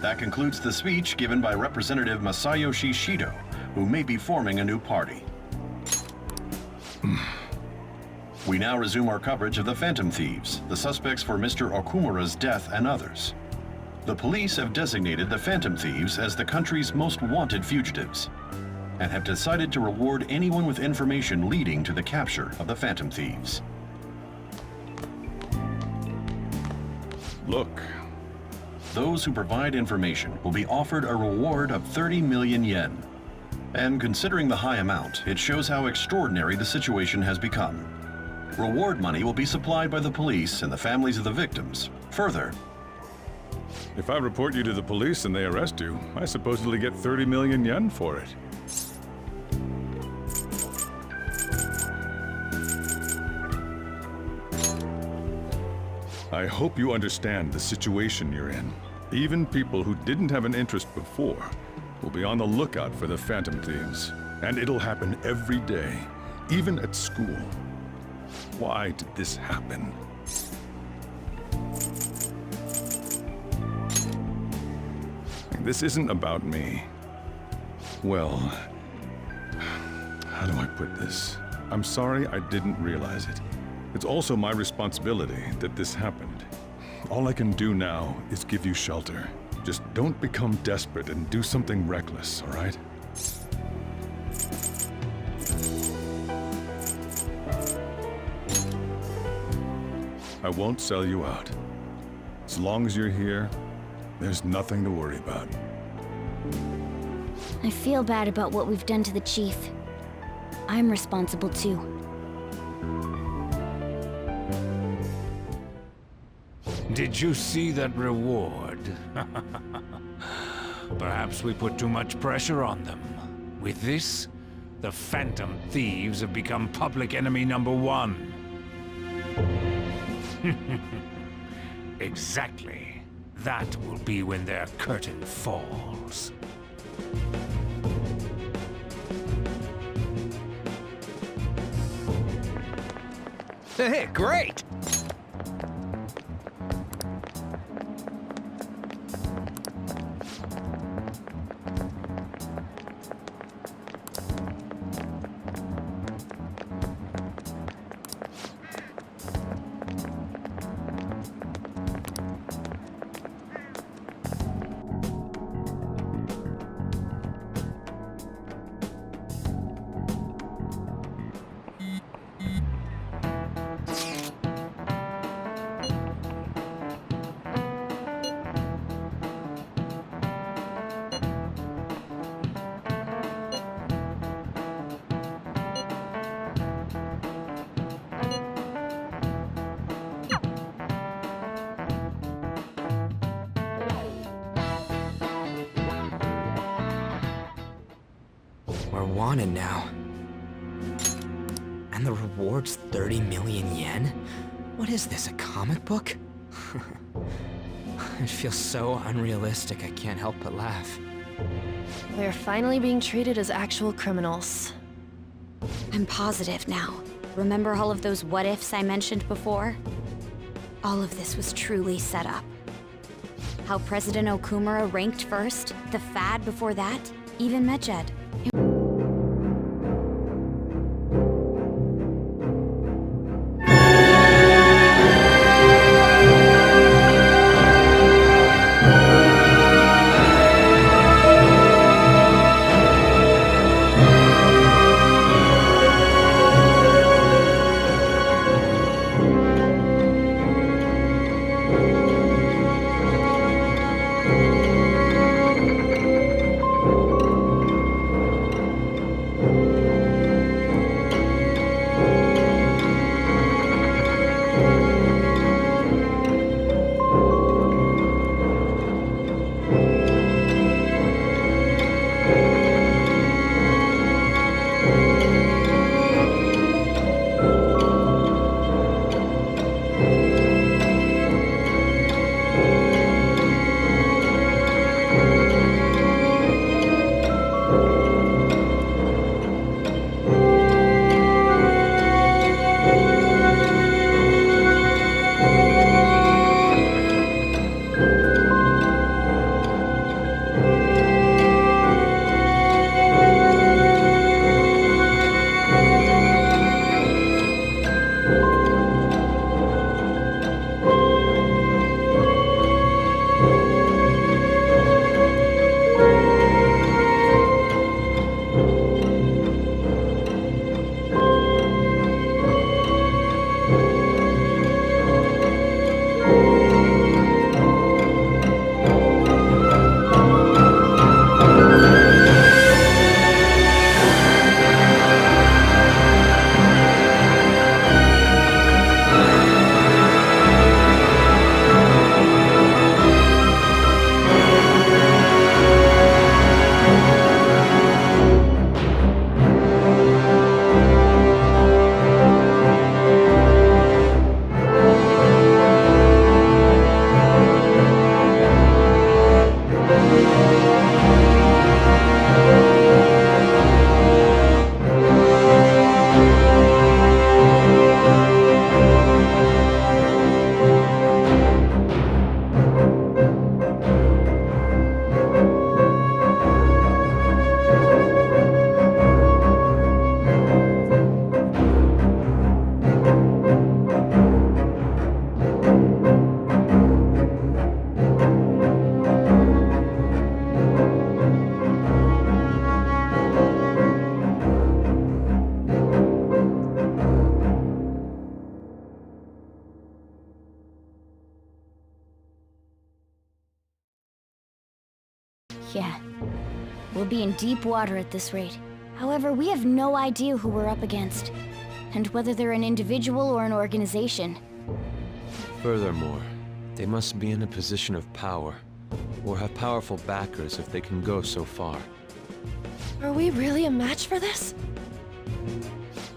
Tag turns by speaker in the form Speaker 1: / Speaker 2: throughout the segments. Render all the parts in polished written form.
Speaker 1: That concludes the speech given by Representative Masayoshi Shido, who may be forming a new party. We now resume our coverage of the Phantom Thieves, the suspects for Mr. Okumura's death and others. The police have designated the Phantom Thieves as the country's most wanted fugitives, and have decided to reward anyone with information leading to the capture of the Phantom Thieves.
Speaker 2: Look.
Speaker 1: Those who provide information will be offered a reward of 30 million yen. And considering the high amount, it shows how extraordinary the situation has become. Reward money will be supplied by the police and the families of the victims. Further,
Speaker 2: If I report you to the police and they arrest you, I supposedly get 30 million yen for it. I hope you understand the situation you're in. Even people who didn't have an interest before will be on the lookout for the Phantom Thieves. And it'll happen every day, even at school. Why did this happen? This isn't about me. Well, how do I put this? I'm sorry I didn't realize it. It's also my responsibility that this happened. All I can do now is give you shelter. Just don't become desperate and do something reckless, all right? I won't sell you out. As long as you're here, there's nothing to worry about.
Speaker 3: I feel bad about what we've done to the chief. I'm responsible too.
Speaker 4: Did you see that reward? Perhaps we put too much pressure on them. With this, the Phantom Thieves have become public enemy #1. Exactly. That will be when their curtain falls.
Speaker 5: Hey, great!
Speaker 6: We're wanted now. And the reward's 30 million yen? What is this, a comic book? It feels so unrealistic I can't help but laugh.
Speaker 7: They're finally being treated as actual criminals.
Speaker 3: I'm positive now. Remember all of those what-ifs I mentioned before? All of this was truly set up. How President Okumura ranked first, the Fad before that, even Medjed. be in deep water at this rate. However, we have no idea who we're up against, and whether they're an individual or an organization.
Speaker 8: Furthermore, they must be in a position of power, or have powerful backers if they can go so far.
Speaker 7: Are we really a match for this?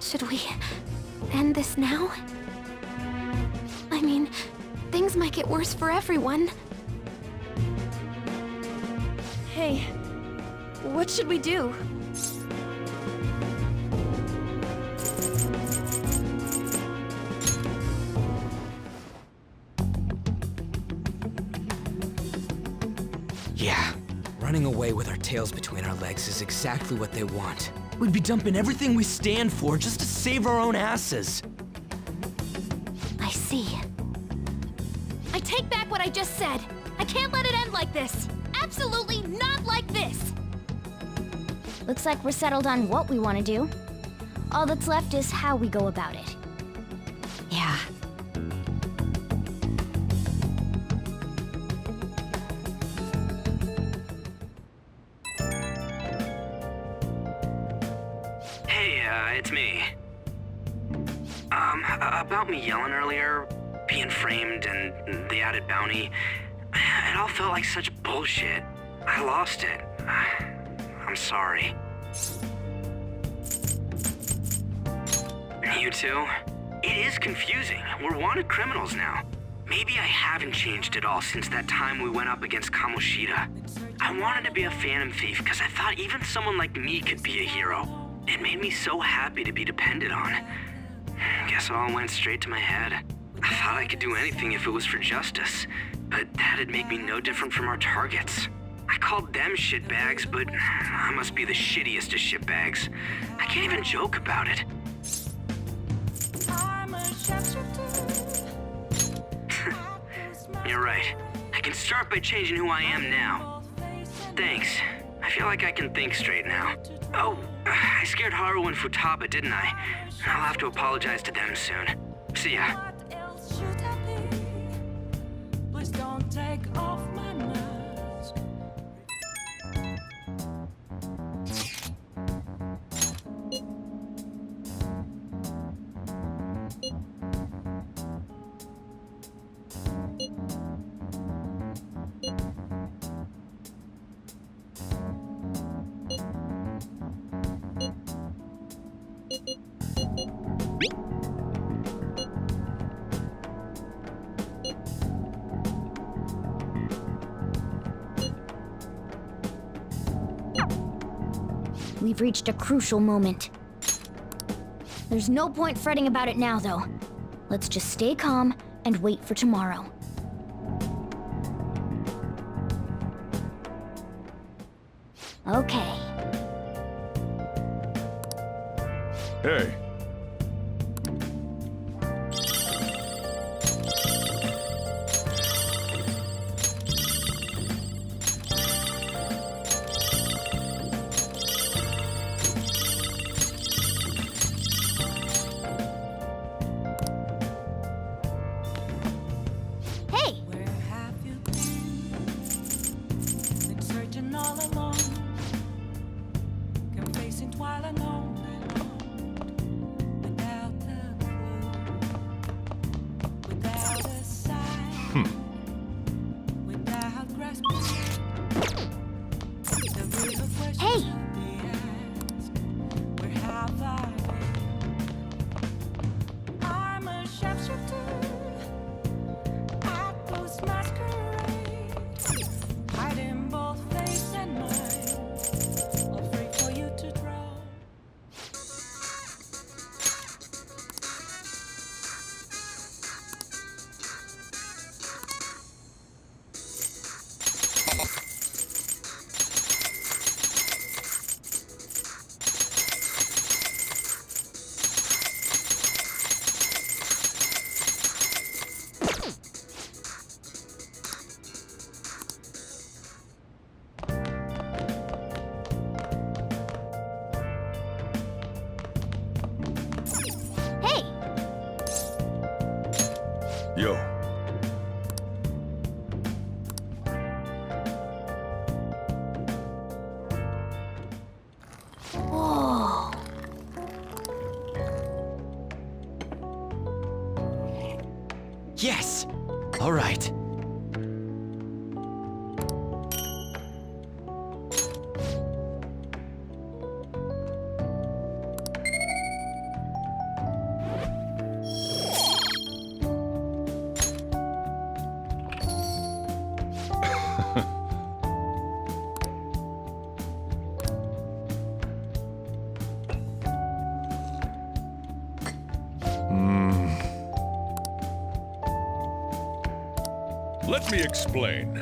Speaker 3: Should we end this now? I mean, things might get worse for everyone.
Speaker 7: Hey, what should we do?
Speaker 6: Yeah, running away with our tails between our legs is exactly what they want. We'd be dumping everything we stand for just to save our own asses.
Speaker 3: I see. I take back what I just said. I can't let it end like this. Absolutely not like this! Looks like we're settled on what we want to do. All that's left is how we go about it. Yeah.
Speaker 6: Hey, it's me. About me yelling earlier, being framed, and the added bounty, it all felt like such bullshit. I lost it. I'm sorry. You too? It is confusing. We're wanted criminals now. Maybe I haven't changed at all since that time we went up against Kamoshida. I wanted to be a phantom thief because I thought even someone like me could be a hero. It made me so happy to be depended on. Guess it all went straight to my head. I thought I could do anything if it was for justice, but that'd make me no different from our targets. I called them shitbags, but I must be the shittiest of shitbags. I can't even joke about it. You're right. I can start by changing who I am now. Thanks. I feel like I can think straight now. Oh, I scared Haru and Futaba, didn't I? I'll have to apologize to them soon. See ya.
Speaker 9: What else should I be? Please don't take off my mask.
Speaker 3: We've reached a crucial moment. There's no point fretting about it now, though. Let's just stay calm and wait for tomorrow. Okay.
Speaker 2: Hey,
Speaker 3: Hey!
Speaker 9: Where have you been? Been searching all along. Come facing twilight alone without a clue, without a sign, without grasping. The real question
Speaker 3: Hey!
Speaker 9: to be asked, where have I been? I'm a sharpshooter. Atlus masquerade, hiding both face and mind, all free for you to draw.
Speaker 3: Hey!
Speaker 2: yo.
Speaker 3: Whoa.
Speaker 5: Yes! All right.
Speaker 2: Let me explain.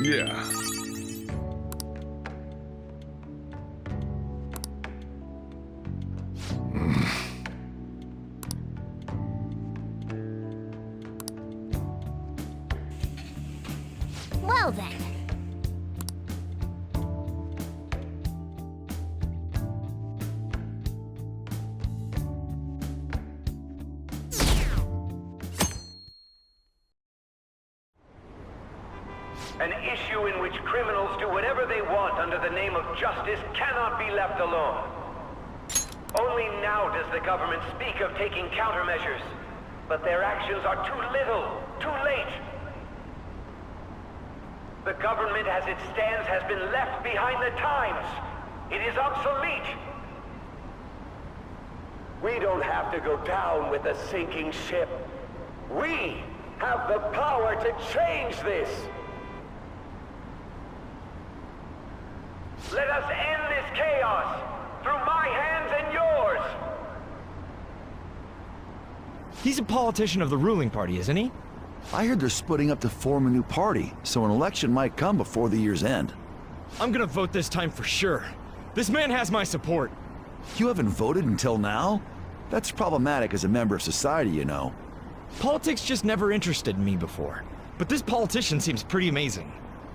Speaker 2: Yeah.
Speaker 3: Well then.
Speaker 10: An issue in which criminals do whatever they want under the name of justice cannot be left alone. Only now does the government speak of taking countermeasures, but their actions are too little, too late. The government as it stands has been left behind the times. It is obsolete. We don't have to go down with the sinking ship. We have the power to change this. Let us end this chaos through my hands and yours.
Speaker 5: He's a politician of the ruling party, isn't he?
Speaker 11: I heard they're splitting up to form a new party, so an election might come before the year's end.
Speaker 5: I'm gonna vote this time for sure. This man has my support.
Speaker 11: You haven't voted until now? That's problematic as a member of society, you know.
Speaker 5: Politics just never interested me before. But this politician seems pretty amazing.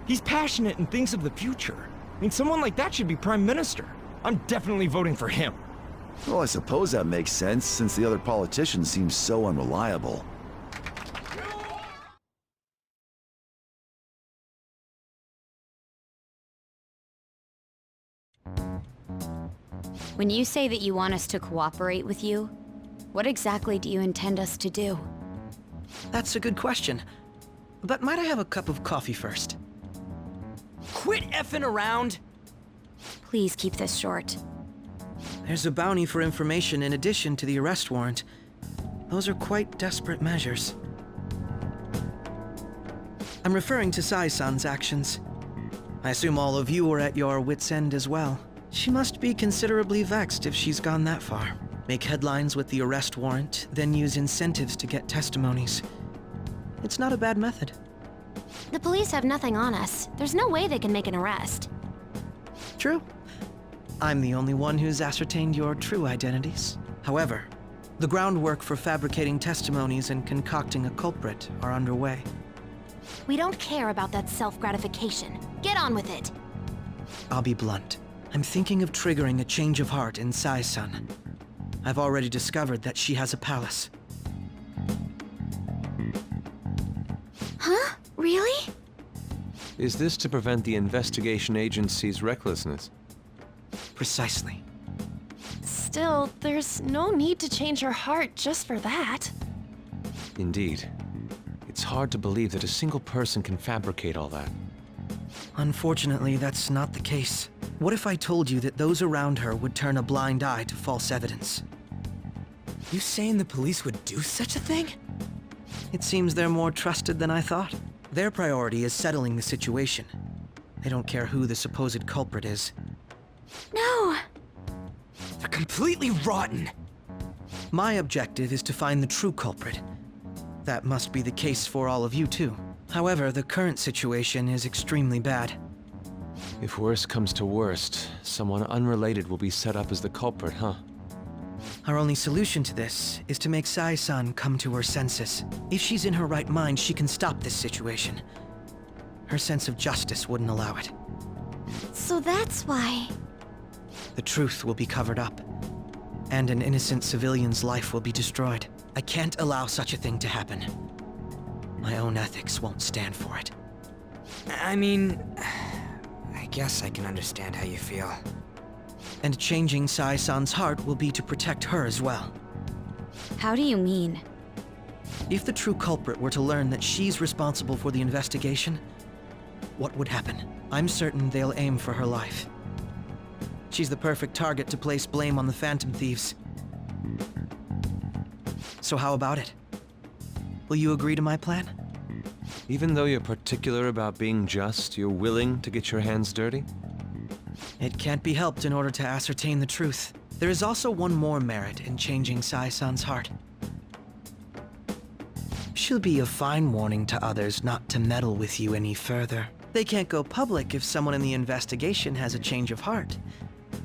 Speaker 5: He's passionate and thinks of the future. I mean, someone like that should be prime minister. I'm definitely voting for him.
Speaker 11: Well, I suppose that makes sense, since the other politician seems so unreliable.
Speaker 3: When you say that you want us to cooperate with you, what exactly do you intend us to do?
Speaker 12: That's a good question. But might I have a cup of coffee first?
Speaker 5: Quit effing around!
Speaker 3: Please keep this short.
Speaker 12: There's a bounty for information in addition to the arrest warrant. Those are quite desperate measures. I'm referring to Sai-san's actions. I assume all of you are at your wits' end as well. She must be considerably vexed if she's gone that far. Make headlines with the arrest warrant, then use incentives to get testimonies. It's not a bad method.
Speaker 3: The police have nothing on us. There's no way they can make an arrest.
Speaker 12: True. I'm the only one who's ascertained your true identities. However, the groundwork for fabricating testimonies and concocting a culprit are underway.
Speaker 3: We don't care about that self-gratification. Get on with it.
Speaker 12: I'll be blunt. I'm thinking of triggering a change of heart in Sai-san. I've already discovered that she has a palace.
Speaker 3: Huh? Really?
Speaker 8: Is this to prevent the investigation agency's recklessness?
Speaker 12: Precisely.
Speaker 7: Still, there's no need to change her heart just for that.
Speaker 8: Indeed. It's hard to believe that a single person can fabricate all that.
Speaker 12: Unfortunately, that's not the case. What if I told you that those around her would turn a blind eye to false evidence?
Speaker 5: You saying the police would do such a thing?
Speaker 12: It seems they're more trusted than I thought. Their priority is settling the situation. They don't care who the supposed culprit is.
Speaker 3: No!
Speaker 5: They're completely rotten!
Speaker 12: My objective is to find the true culprit. That must be the case for all of you too. However, the current situation is extremely bad.
Speaker 8: If worst comes to worst, someone unrelated will be set up as the culprit, huh?
Speaker 12: Our only solution to this is to make Sai-san come to her senses. If she's in her right mind, she can stop this situation. Her sense of justice wouldn't allow it.
Speaker 3: So that's why...
Speaker 12: The truth will be covered up. and an innocent civilian's life will be destroyed. I can't allow such a thing to happen. My own ethics won't stand for it.
Speaker 6: I mean, I guess I can understand how you feel.
Speaker 12: And changing Sai-san's heart will be to protect her as well.
Speaker 3: How do you mean?
Speaker 12: If the true culprit were to learn that she's responsible for the investigation, what would happen? I'm certain they'll aim for her life. She's the perfect target to place blame on the Phantom Thieves. So how about it? Will you agree to my plan?
Speaker 8: Even though you're particular about being just, you're willing to get your hands dirty?
Speaker 12: It can't be helped in order to ascertain the truth. There is also one more merit in changing Sai-san's heart. She'll be a fine warning to others not to meddle with you any further. They can't go public if someone in the investigation has a change of heart.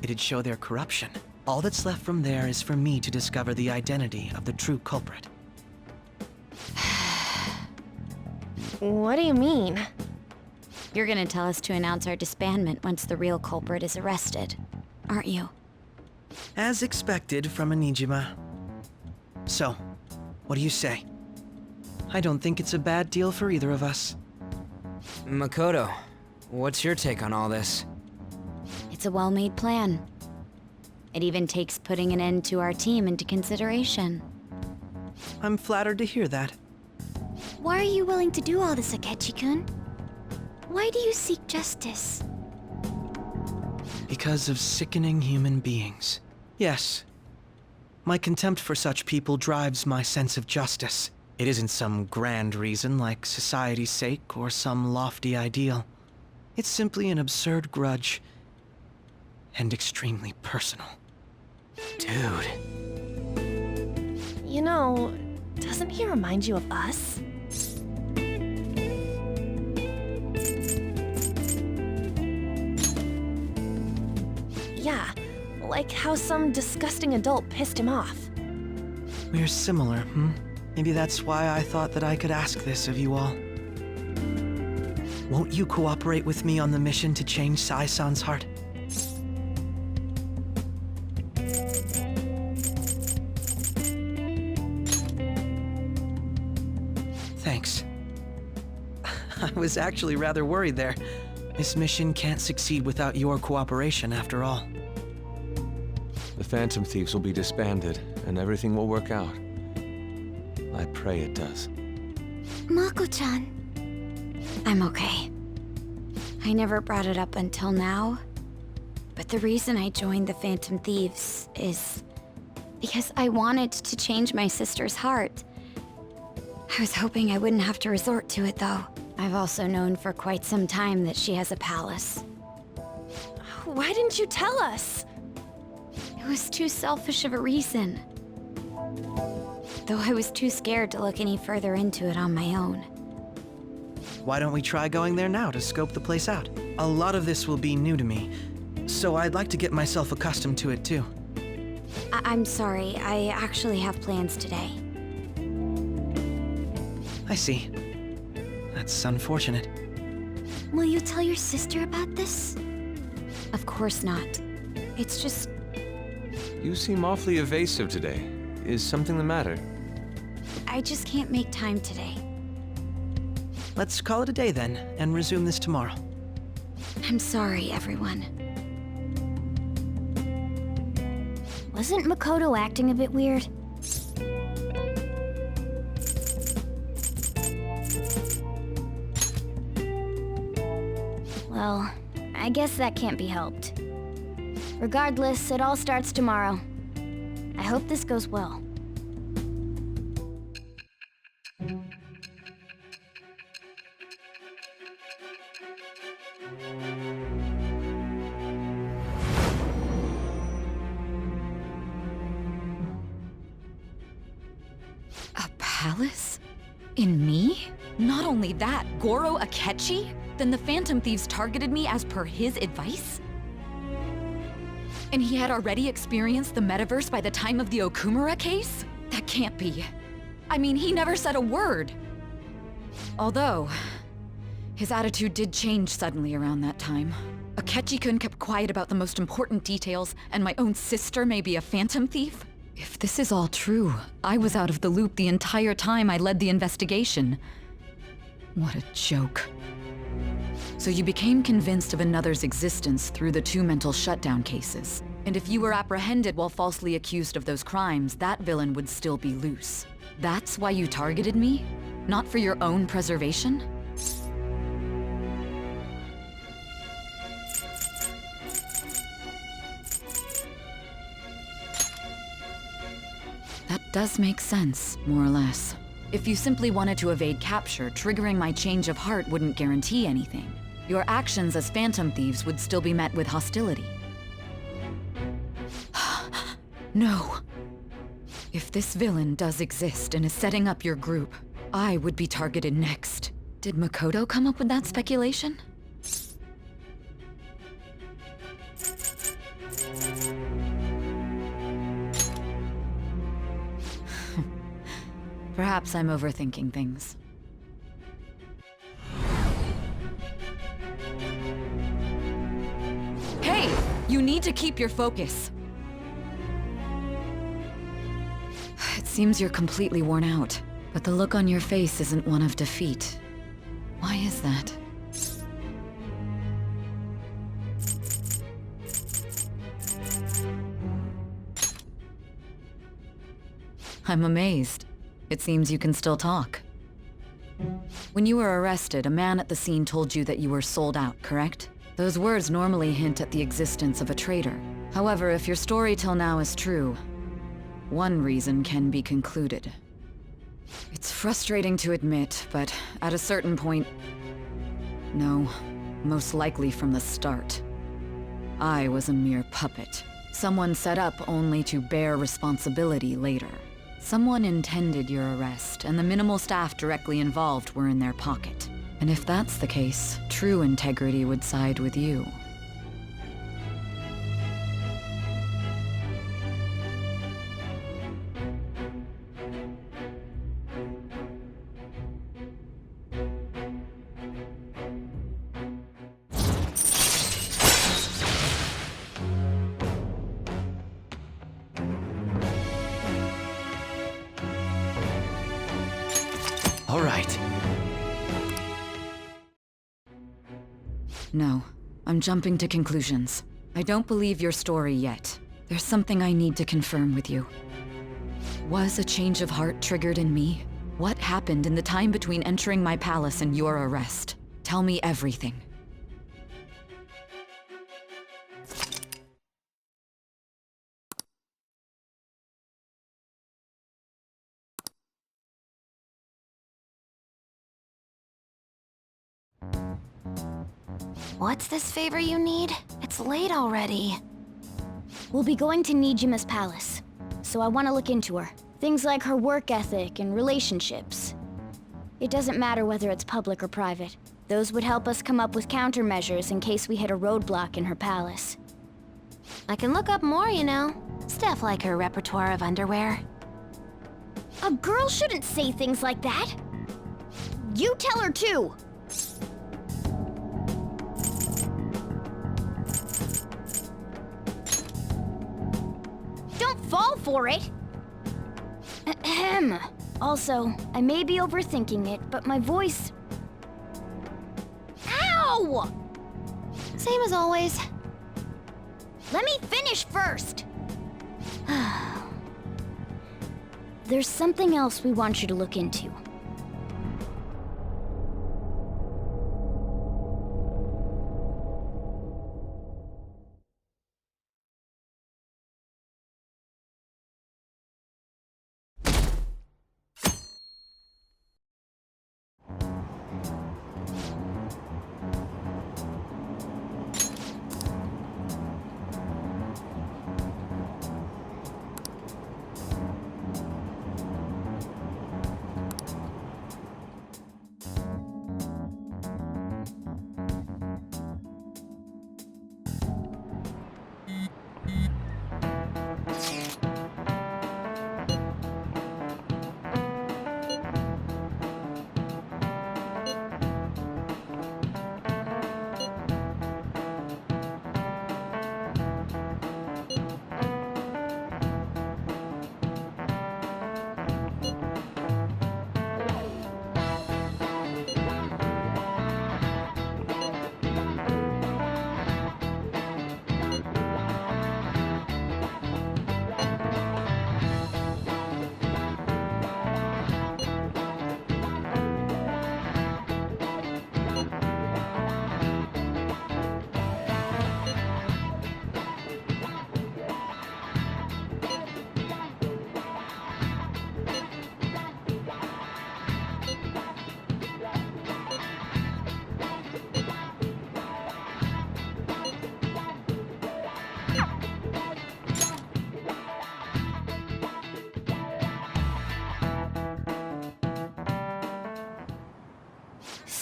Speaker 12: It'd show their corruption. All that's left from there is for me to discover the identity of the true culprit.
Speaker 7: What do you mean?
Speaker 3: You're gonna tell us to announce our disbandment once the real culprit is arrested, aren't you?
Speaker 12: As expected from a Nijima. So, what do you say? I don't think it's a bad deal for either of us.
Speaker 6: Makoto, what's your take on all this?
Speaker 3: It's a well-made plan. It even takes putting an end to our team into consideration.
Speaker 12: I'm flattered to hear that.
Speaker 3: Why are you willing to do all this, Akechi-kun? Why do you seek justice?
Speaker 12: Because of sickening human beings. Yes. My contempt for such people drives my sense of justice. It isn't some grand reason like society's sake or some lofty ideal. It's simply an absurd grudge. And extremely personal.
Speaker 6: Dude.
Speaker 7: You know, doesn't he remind you of us? Yeah, like how some disgusting adult pissed him off.
Speaker 12: We're similar, hmm? Maybe that's why I thought that I could ask this of you all. Won't you cooperate with me on the mission to change Sai-san's heart? Thanks. I was actually rather worried there. This mission can't succeed without your cooperation, after all.
Speaker 8: The Phantom Thieves will be disbanded, and everything will work out. I pray it does.
Speaker 3: Mako-chan. I'm okay. I never brought it up until now, but the reason I joined the Phantom Thieves is because I wanted to change my sister's heart. I was hoping I wouldn't have to resort to it, though. I've also known for quite some time that she has a palace.
Speaker 7: Why didn't you tell us?
Speaker 3: It was too selfish of a reason. Though I was too scared to look any further into it on my own.
Speaker 12: Why don't we try going there now to scope the place out? A lot of this will be new to me, so I'd like to get myself accustomed to it too.
Speaker 3: I'm sorry, I actually have plans today.
Speaker 12: I see. That's unfortunate.
Speaker 3: Will you tell your sister about this? Of course not. It's just...
Speaker 8: You seem awfully evasive today. Is something the matter?
Speaker 3: I just can't make time today.
Speaker 12: Let's call it a day then, and resume this tomorrow.
Speaker 3: I'm sorry, everyone.
Speaker 7: Wasn't Makoto acting a bit weird? Well, I guess that can't be helped. Regardless, it all starts tomorrow. I hope this goes well.
Speaker 13: A palace? In me? Not only that, Goro Akechi? Then the Phantom Thieves targeted me as per his advice? And he had already experienced the metaverse by the time of the Okumura case? That can't be. I mean, he never said a word. Although, his attitude did change suddenly around that time. Akechi-kun kept quiet about the most important details, and my own sister may be a phantom thief? If this is all true, I was out of the loop the entire time I led the investigation. What a joke. So you became convinced of another's existence through the 2 mental shutdown cases. And if you were apprehended while falsely accused of those crimes, that villain would still be loose. That's why you targeted me? Not for your own preservation? That does make sense, more or less. If you simply wanted to evade capture, triggering my change of heart wouldn't guarantee anything. Your actions as phantom thieves would still be met with hostility. No. If this villain does exist and is setting up your group, I would be targeted next. Did Makoto come up with that speculation? Perhaps I'm overthinking things. Hey! You need to keep your focus. It seems you're completely worn out, but the look on your face isn't one of defeat. Why is that? I'm amazed. It seems you can still talk. When you were arrested, a man at the scene told you that you were sold out, correct? Those words normally hint at the existence of a traitor. However, if your story till now is true, one reason can be concluded. It's frustrating to admit, but at a certain point... No, most likely from the start. I was a mere puppet. Someone set up only to bear responsibility later. Someone intended your arrest, and the minimal staff directly involved were in their pocket. And if that's the case, true integrity would side with you.
Speaker 5: All right.
Speaker 13: No, I'm jumping to conclusions. I don't believe your story yet. There's something I need to confirm with you. Was a change of heart triggered in me? What happened in the time between entering my palace and your arrest? Tell me everything.
Speaker 7: What's this favor you need? It's late already. We'll be going to Nijima's palace, so I want to look into her. Things like her work ethic and relationships. It doesn't matter whether it's public or private. Those would help us come up with countermeasures in case we hit a roadblock in her palace. I can look up more, you know. Stuff like her repertoire of underwear. A girl shouldn't say things like that. You tell her too. Don't fall for it! Ahem. Also, I may be overthinking it, but my voice... Ow! Same as always. Let me finish first! There's something else we want you to look into.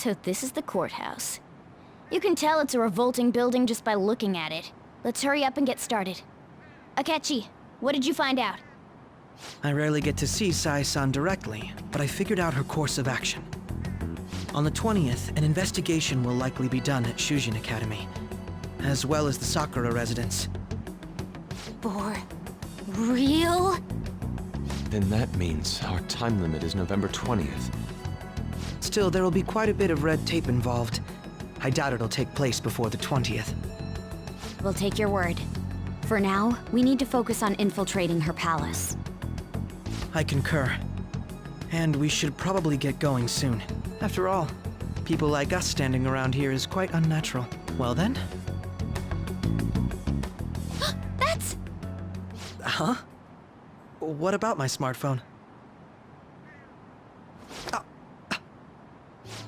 Speaker 7: So this is the courthouse. You can tell it's a revolting building just by looking at it. Let's hurry up and get started. Akechi, what did you find out?
Speaker 12: I rarely get to see Sai-san directly, but I figured out her course of action. On the 20th, an investigation will likely be done at Shujin Academy, as well as the Sakura residence.
Speaker 7: For real?
Speaker 8: Then that means our time limit is November 20th.
Speaker 12: Still, there will be quite a bit of red tape involved. I doubt it'll take place before the 20th.
Speaker 3: We'll take your word. For now, we need to focus on infiltrating her palace.
Speaker 12: I concur. And we should probably get going soon. After all, people like us standing around here is quite unnatural. Well then?
Speaker 7: That's...
Speaker 12: Huh? What about my smartphone?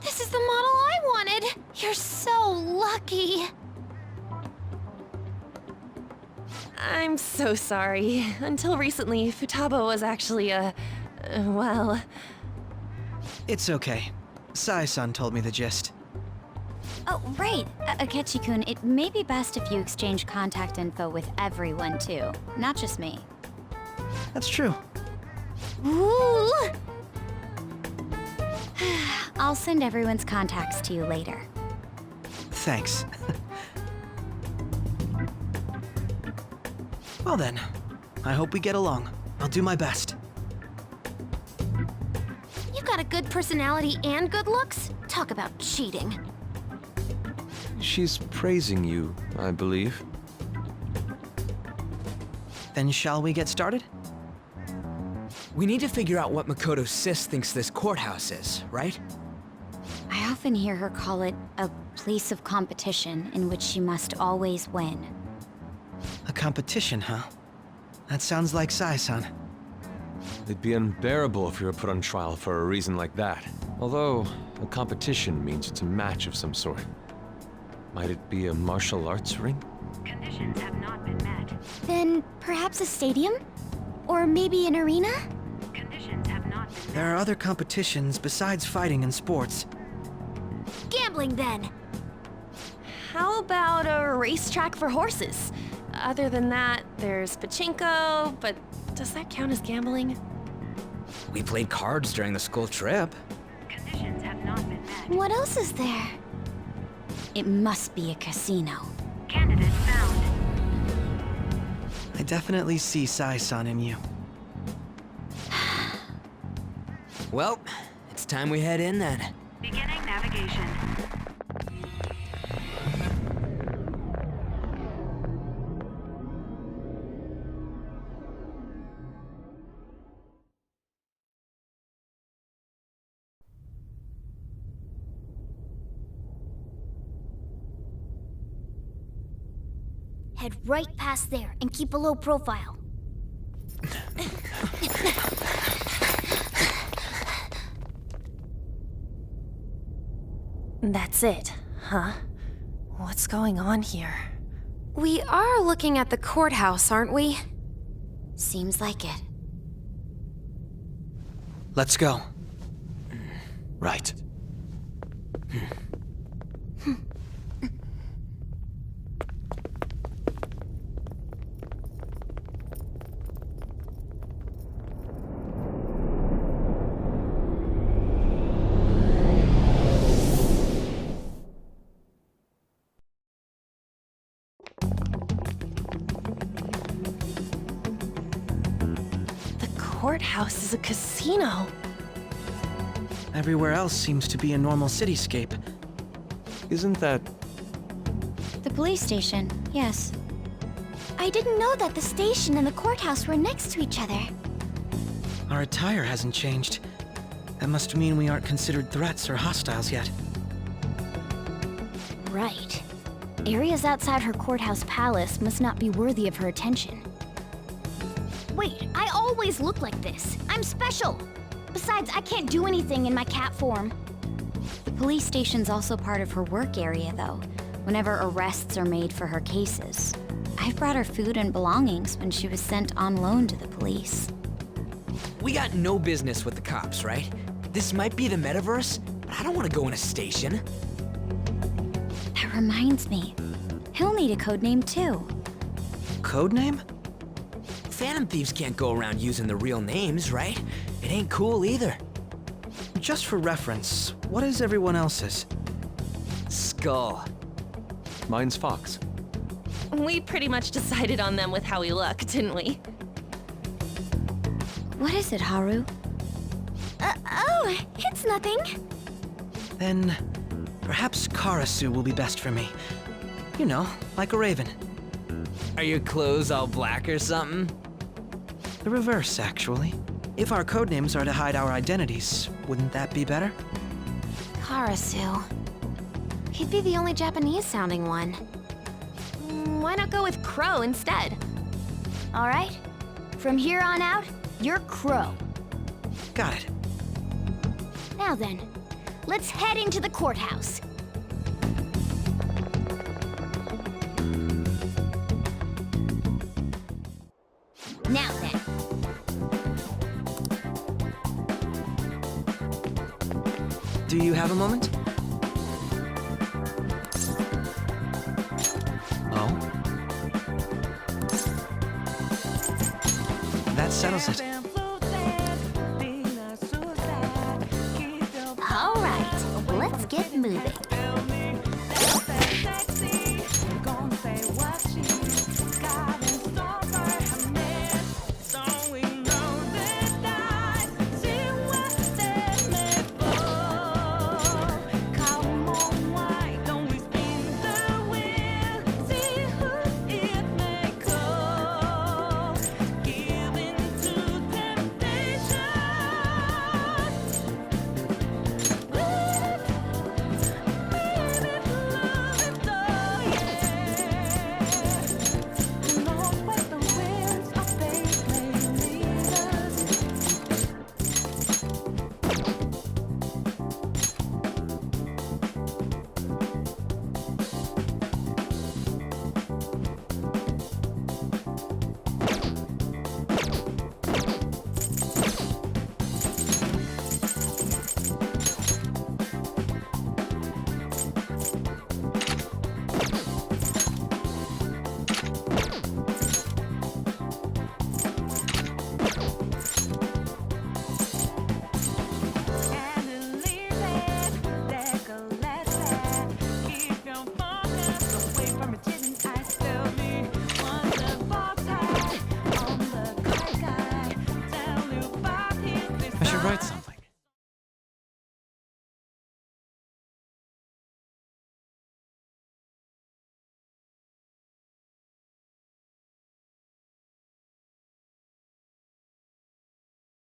Speaker 7: This is the model I wanted! You're so lucky!
Speaker 14: I'm so sorry. Until recently, Futaba was actually well...
Speaker 12: It's okay. Sai-san told me the gist.
Speaker 3: Oh, right. Akechi-kun, it may be best if you exchange contact info with everyone, too. Not just me.
Speaker 12: That's true.
Speaker 3: Ooh! I'll send everyone's contacts to you later.
Speaker 12: Thanks. Well then, I hope we get along. I'll do my best.
Speaker 7: You got a good personality and good looks? Talk about cheating.
Speaker 8: She's praising you, I believe.
Speaker 12: Then shall we get started?
Speaker 5: We need to figure out what Makoto Sis thinks this courthouse is, right?
Speaker 3: I often hear her call it a place of competition in which she must always win.
Speaker 12: A competition, huh? That sounds like Sai-san.
Speaker 8: It'd be unbearable if you were put on trial for a reason like that. Although, a competition means it's a match of some sort. Might it be a martial arts ring?
Speaker 3: Conditions have not been met.
Speaker 7: Then perhaps a stadium? Or maybe an arena?
Speaker 3: Conditions have not been met.
Speaker 12: There are other competitions besides fighting and sports.
Speaker 7: Gambling, then!
Speaker 14: How about a racetrack for horses? Other than that, there's pachinko, but does that count as gambling?
Speaker 5: We played cards during the school trip.
Speaker 3: Conditions have not been met.
Speaker 7: What else is there?
Speaker 3: It must be a casino.
Speaker 7: Candidate found.
Speaker 12: I definitely see Sai-san in you.
Speaker 5: Well, it's time we head in then.
Speaker 3: Beginning navigation.
Speaker 7: Head right past there and keep a low profile.
Speaker 14: That's it, huh? What's going on here? We are looking at the courthouse, aren't we?
Speaker 3: Seems like it.
Speaker 12: Let's go.
Speaker 8: Right.
Speaker 14: Courthouse is a casino.
Speaker 12: Everywhere else seems to be a normal cityscape.
Speaker 8: Isn't that...
Speaker 3: The police station, yes.
Speaker 7: I didn't know that the station and the courthouse were next to each other.
Speaker 12: Our attire hasn't changed. That must mean we aren't considered threats or hostiles yet.
Speaker 7: Right. Areas outside her courthouse palace must not be worthy of her attention. Wait, I always look like this. I'm special. Besides, I can't do anything in my cat form.
Speaker 3: The police station's also part of her work area, though, whenever arrests are made for her cases. I've brought her food and belongings when she was sent on loan to the police.
Speaker 5: We got no business with the cops, right? This might be the metaverse, but
Speaker 6: but I don't want to go in a station.
Speaker 3: That reminds me. He'll need a codename too.
Speaker 12: Codename?
Speaker 6: Phantom thieves can't go around using the real names, right? It ain't cool either.
Speaker 12: Just for reference, what is everyone else's?
Speaker 6: Skull.
Speaker 8: Mine's Fox.
Speaker 14: We pretty much decided on them with how we look, didn't we?
Speaker 3: What is it, Haru?
Speaker 7: Oh, it's nothing.
Speaker 12: Then perhaps Karasu will be best for me. You know, like a raven.
Speaker 6: Are your clothes all black or something?
Speaker 12: The reverse, actually. If our codenames are to hide our identities, wouldn't that be better?
Speaker 7: Karasu. He'd be the only Japanese-sounding one.
Speaker 14: Why not go with Crow instead?
Speaker 7: All right. From here on out, you're Crow.
Speaker 12: Got it.
Speaker 7: Now then, let's head into the courthouse. Now then.
Speaker 12: Do you have a moment? Oh? That settles it.
Speaker 7: All right, let's get moving.